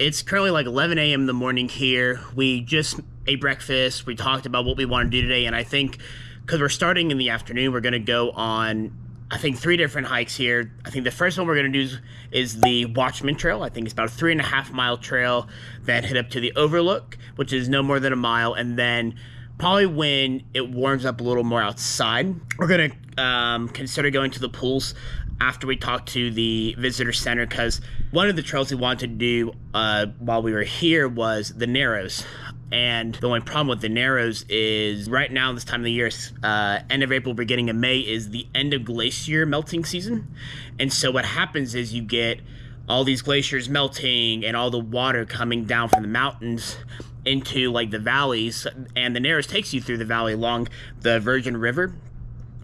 It's currently like 11 a.m. in the morning here. We just ate breakfast. We talked about what we want to do today, and I think because we're starting in the afternoon, we're going to go on, I think, 3 different hikes here. I think the first one we're going to do is the Watchman Trail. I think it's about a 3.5-mile trail, then head up to the Overlook, which is no more than a mile, and then probably when it warms up a little more outside, we're going to consider going to the pools after we talk to the visitor center, because one of the trails we wanted to do while we were here was the Narrows. And the only problem with the Narrows is right now, this time of the year, end of April, beginning of May, is the end of glacier melting season. And so what happens is you get all these glaciers melting and all the water coming down from the mountains into like the valleys, and the Narrows takes you through the valley along the Virgin River.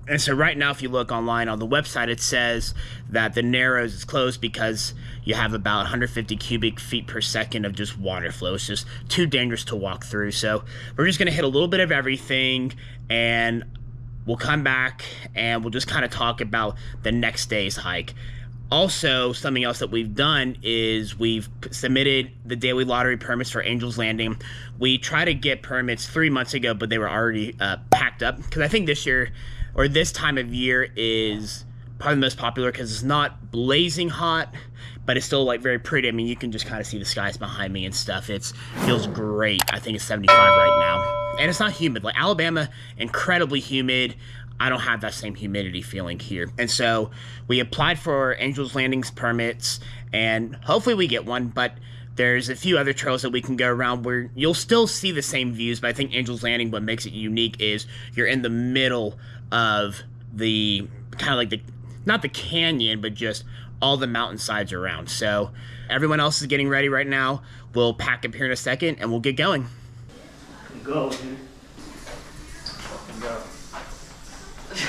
And so right now, if you look online on the website, it says that the Narrows is closed because you have about 150 cubic feet per second of just water flow. It's just too dangerous to walk through. So we're just going to hit a little bit of everything, and we'll come back and we'll just kind of talk about the next day's hike. Also, something else that we've done is we've submitted the daily lottery permits for Angel's Landing. We tried to get permits 3 months ago, but they were already packed up, because I think this year, or this time of year, is probably the most popular because it's not blazing hot, but it's still like very pretty. I mean, you can just kind of see the skies behind me and stuff. It feels great. I think it's 75 right now, and it's not humid. Like Alabama, incredibly humid. I don't have that same humidity feeling here. And so we applied for Angel's Landing's permits, and hopefully we get one, but there's a few other trails that we can go around where you'll still see the same views, but I think Angel's Landing, what makes it unique is you're in the middle of the kind of like the, not the canyon, but just all the mountainsides around. So everyone else is getting ready right now. We'll pack up here in a second and we'll get going. Go, dude. Go. She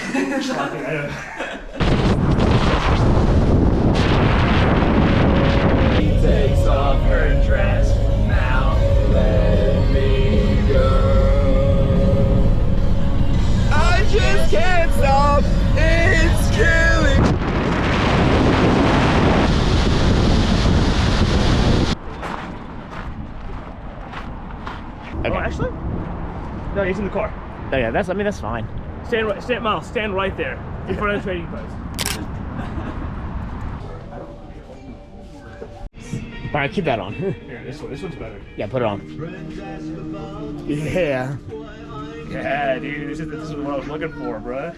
takes off her dress, now let me go. I just can't stop, it's killing. Okay. Oh, actually? No, he's in the car. Oh yeah, that's fine. Stand right there, in front of the trading post. All right, keep that on. Here, this one's better. Yeah, put it on. Yeah. Yeah, dude, this is what I was looking for, bruh.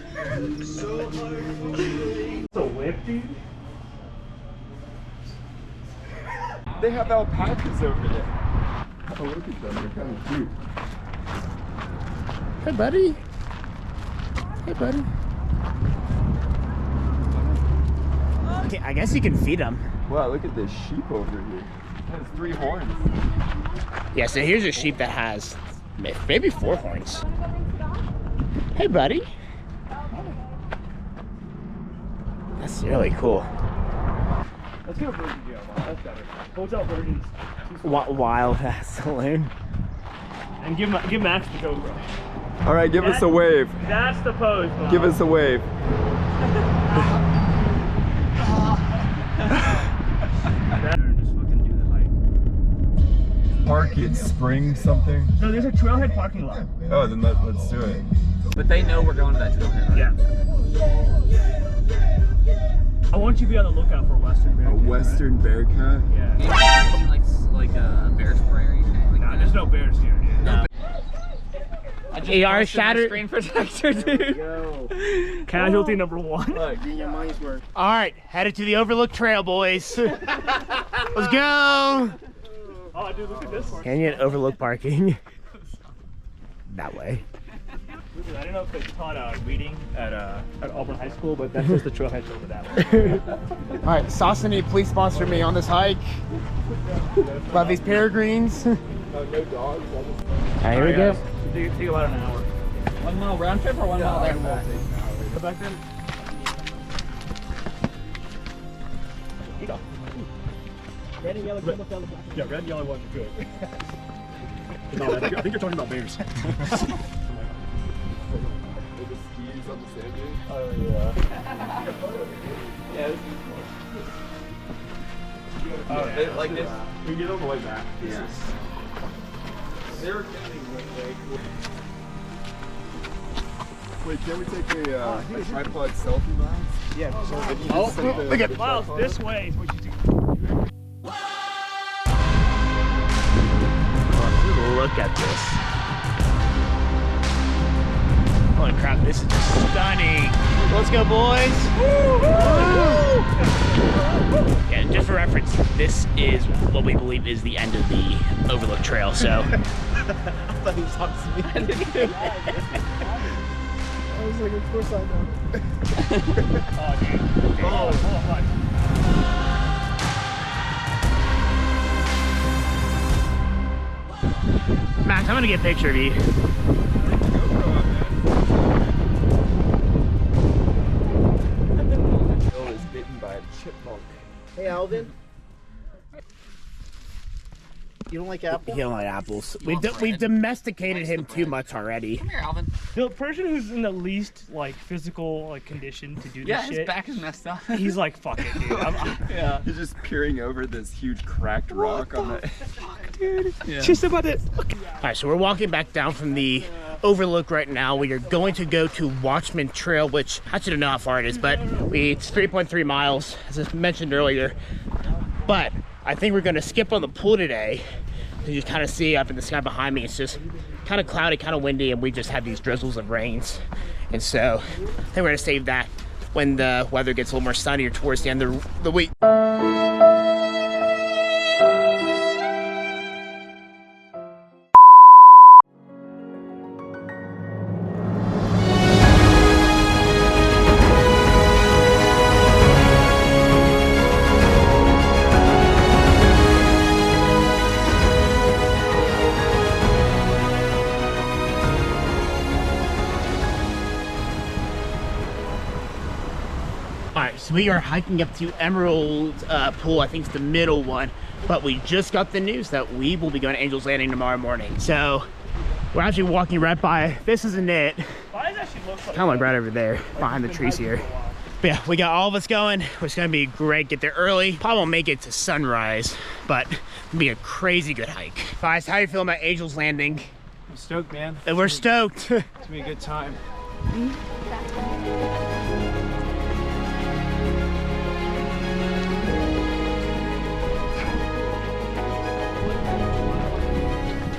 It's a whip, dude. They have alpacas over there. Oh, look at them, they're kind of cute. Hey, buddy. Hey, buddy. Okay, I guess you can feed them. Wow, look at this sheep over here. It has 3 horns. Yeah, so here's a sheep that has maybe 4 horns. Hey, buddy. That's really cool. Let's go Virgin Jail. That's better. Hotel Virgin's. Wild ass saloon. And give Max the GoPro. All right, give us a wave. That's the pose, Bob. Give us a wave. Just fucking do the hike. Park at Spring something. No, there's a trailhead parking lot. Oh, then let's do it. But they know we're going to that trailhead, right? Yeah. I want you to be on the lookout for a Western bear. A Western bear cat? Yeah. Like a bear spray or anything? Like Nah, there's no bears here, dude. No. I just AR posted my shattered. screen protector, dude. Casualty number 1. Look. All right, headed to the Overlook Trail, boys. Let's go. Oh, dude, look at this one. Canyon Overlook parking. That way. Listen, I don't know if they taught reading at Auburn High School, but that's just the trailhead over that one. All right, Saucony, please sponsor me on this hike. Love these peregrines. All No dogs. right, here we go. Take about an hour. 1 mile round trip or 1 mile there and back? Go back then. Here you go. Red and yellow, yeah, red and yellow ones are good. No, I think you're talking about bears. With the skis on the sand dunes. Oh, yeah. Yeah. Like this. We get on the way back. Yes. Wait, can we take a tripod selfie, Miles? Yeah. So if you just set the- look at Miles, this way is what you do. Look at this. Holy crap, this is just stunning. Let's go, boys. Yeah, just for reference, this is what we believe is the end of the Overlook Trail, so. I thought he was talking to me. I was like, of course I know. Oh, dude. Oh, Max, I'm gonna get a picture of you. Bill is bitten by a chipmunk. Hey, Alvin. You don't like apples? He don't like apples. We've domesticated him too much already. Come here, Alvin. The person who's in the least like physical condition to do this Yeah, shit, his back is messed up. he's like, fuck it, dude. Yeah. He's just peering over this huge cracked rock on the. Yeah. Just about it. All right, so we're walking back down from the Overlook right now. We are going to go to Watchman Trail, which I should know how far it is, but it's 3.3 miles, as I mentioned earlier. But I think we're going to skip on the pool today. You just kind of see up in the sky behind me, it's just kind of cloudy, kind of windy, and we just have these drizzles of rains. And so I think we're going to save that when the weather gets a little more sunnier towards the end of the week. Alright, so we are hiking up to Emerald Pool. I think it's the middle one. But we just got the news that we will be going to Angel's Landing tomorrow morning. So we're actually walking right by. This isn't it. Why does that actually look like? Kind of like right over there, behind the trees here. But yeah, we got all of us going. It's gonna be great. Get there early. Probably won't make it to sunrise, but it'll be a crazy good hike. Guys, how you feeling about Angel's Landing? I'm stoked, man. And we're stoked. It's gonna be a good time.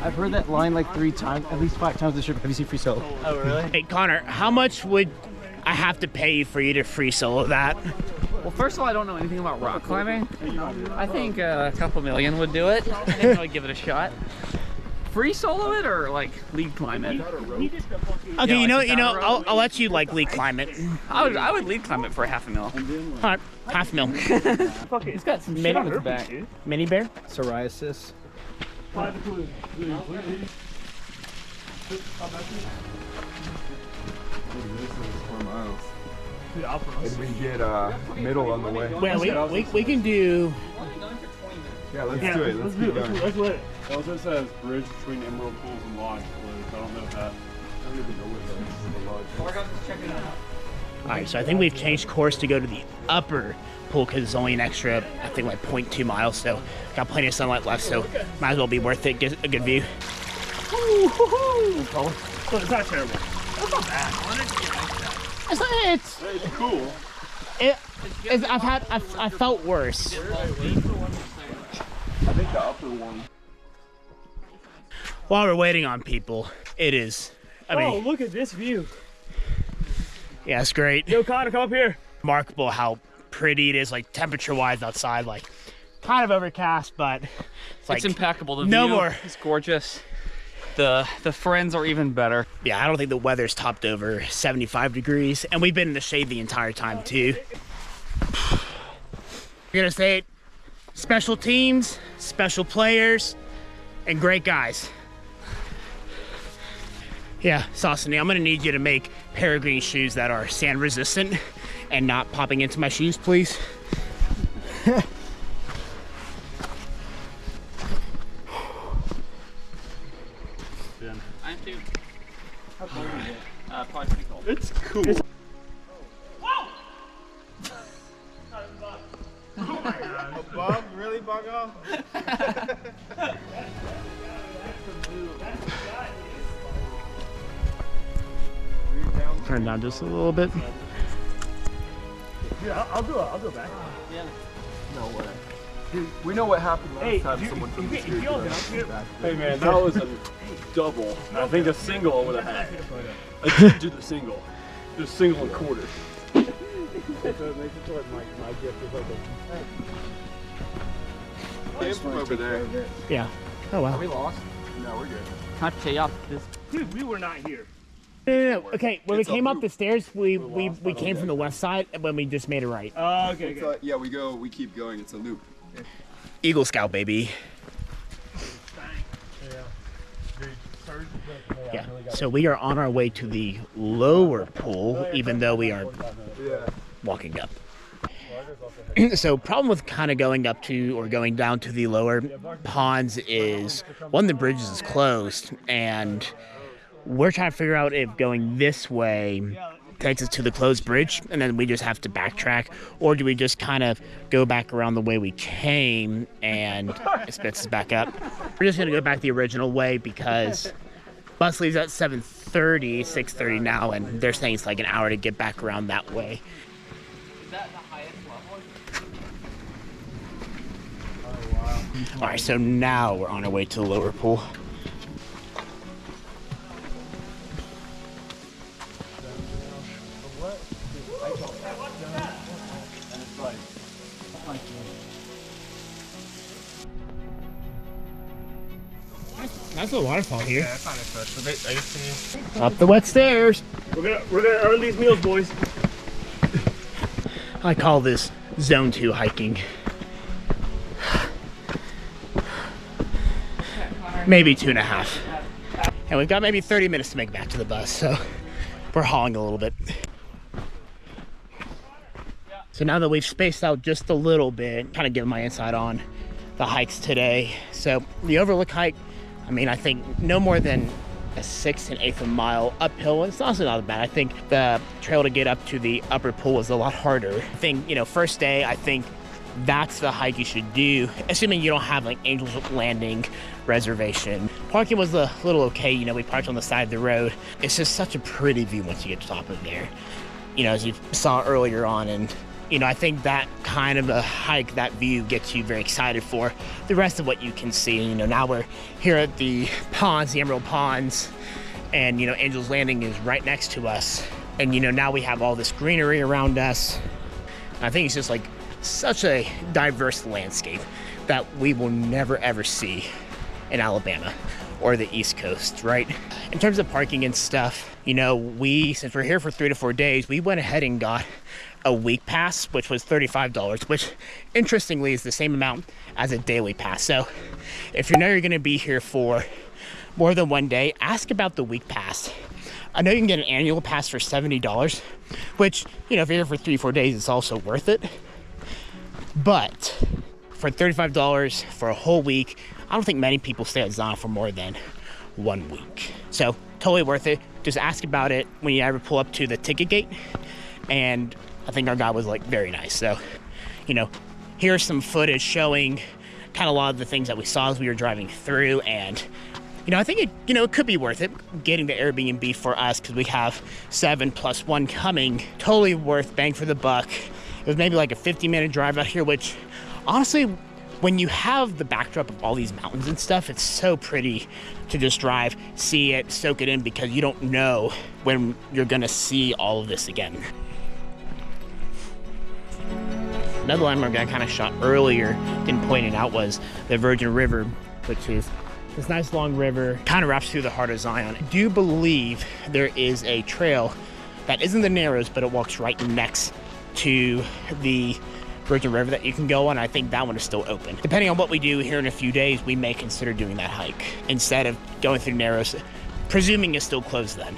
I've heard that line like 3 times, at least 5 times this trip. Have you seen Free Solo? Oh, really? Hey, Connor, how much would I have to pay you for you to free solo that? Well, first of all, I don't know anything about rock climbing. I think a couple million would do it. I think I would give it a shot. Free solo it or like lead climb it? Okay, Yeah, you know, I'll let you like lead climb it. I would lead climb it for $500,000. All right, $500,000. Fuck it. It's got some shit Mini- on its back. Mini bear? Psoriasis. This is 4 miles. Dude, I'll promise. And we get middle on the way. Wait, we can do. Yeah, let's Yeah, do it. Let's keep going. let's let it. It also says bridge between Emerald Pools and Lodge closed. I don't know if that. I don't even know what that is. All right, so I think we've changed course to go to the upper pool because it's only an extra, I think, like 0.2 miles. So got plenty of sunlight left, so might as well be worth it. Get a good view. Oh, it's not terrible. That's not bad. It's Cool. I felt worse. I think the upper one. While we're waiting on people, it is. I Oh, mean, look at this view. yeah, it's great. Yo, Connor, come up here. Remarkable how pretty it is, like temperature-wise outside, like kind of overcast, but it's like It's impeccable. The no view more. is gorgeous. The friends are even better. Yeah, I don't think the weather's topped over 75 degrees, and we've been in the shade the entire time too. You're gonna say it, special teams, special players, and great guys. Yeah, Saucony, I'm gonna need you to make Peregrine shoes that are sand resistant and not popping into my shoes, please. I'm too. How cold is it? Probably pretty cold. It's cool. Bob, really? go. Turn down just a little bit. Yeah, I'll do it back. No way. Dude, we know what happened last time someone from the you all get up here. Hey man, that was a double. I think a single I would have had. I didn't do the single. Just single and quarter. So it makes it so like my gift is like Came from over there. Yeah. Oh wow. Are we lost? No, we're good. Not take off this. dude, we were not here. No. Okay, when It's we came a up the stairs, we came from the west side when we just made a right. Oh, okay, It's yeah, we keep going. It's a loop. Eagle Scout, baby. Yeah. So we are on our way to the lower pool, even though we are walking up. So problem with kind of going up to or going down to the lower ponds is, one, the bridge is closed, and we're trying to figure out if going this way takes us to the closed bridge and then we just have to backtrack, or do we just kind of go back around the way we came and it spits us back up. We're just going to go back the original way because bus leaves at 7:30, 6:30 now, and they're saying it's like an hour to get back around that way. Is that the highest level? All right, so now we're on our way to the lower pool. Nice little waterfall here. Yeah, that's not special. Up the wet stairs. We're gonna earn these meals, boys. I call this zone 2 hiking. Maybe 2.5. And we've got maybe 30 minutes to make it back to the bus, so we're hauling a little bit. So now that we've spaced out just a little bit, kind of give my insight on the hikes today. So the Overlook hike, I mean, I think no more than a 1/6 to 1/8 of a mile uphill. It's also not bad. I think the trail to get up to the upper pool was a lot harder. I think, first day, I think that's the hike you should do, assuming you don't have like Angel's Landing reservation. Parking was a little okay. We parked on the side of the road. It's just such a pretty view once you get to the top of there, as you saw earlier on. And I think that kind of a hike, that view gets you very excited for the rest of what you can see. Now we're here at the ponds, the Emerald Ponds, and Angel's Landing is right next to us. And now we have all this greenery around us. I think it's just like such a diverse landscape that we will never ever see in Alabama or the East Coast, right? In terms of parking and stuff, since we're here for 3 to 4 days, we went ahead and got a week pass, which was $35, which interestingly is the same amount as a daily pass. So if you know you're gonna be here for more than 1 day, ask about the week pass. I know you can get an annual pass for $70, which, if you're here for 3 or 4 days, it's also worth it. But for $35 for a whole week, I don't think many people stay at Zana for more than 1 week. So totally worth it. Just ask about it when you ever pull up to the ticket gate. And I think our guy was like very nice. So, here's some footage showing kind of a lot of the things that we saw as we were driving through. And, I think it could be worth it getting the Airbnb for us because we have 7+1 coming. Totally worth bang for the buck. It was maybe like a 50-minute drive out here, which honestly, when you have the backdrop of all these mountains and stuff, it's so pretty to just drive, see it, soak it in, because you don't know when you're gonna see all of this again. Another landmark I kind of shot earlier, didn't point it out, was the Virgin River, which is this nice long river, kind of wraps through the heart of Zion. I do believe there is a trail that isn't the Narrows, but it walks right next to the Virgin River that you can go on. I think that one is still open. Depending on what we do here in a few days, we may consider doing that hike instead of going through Narrows, presuming it's still closed then.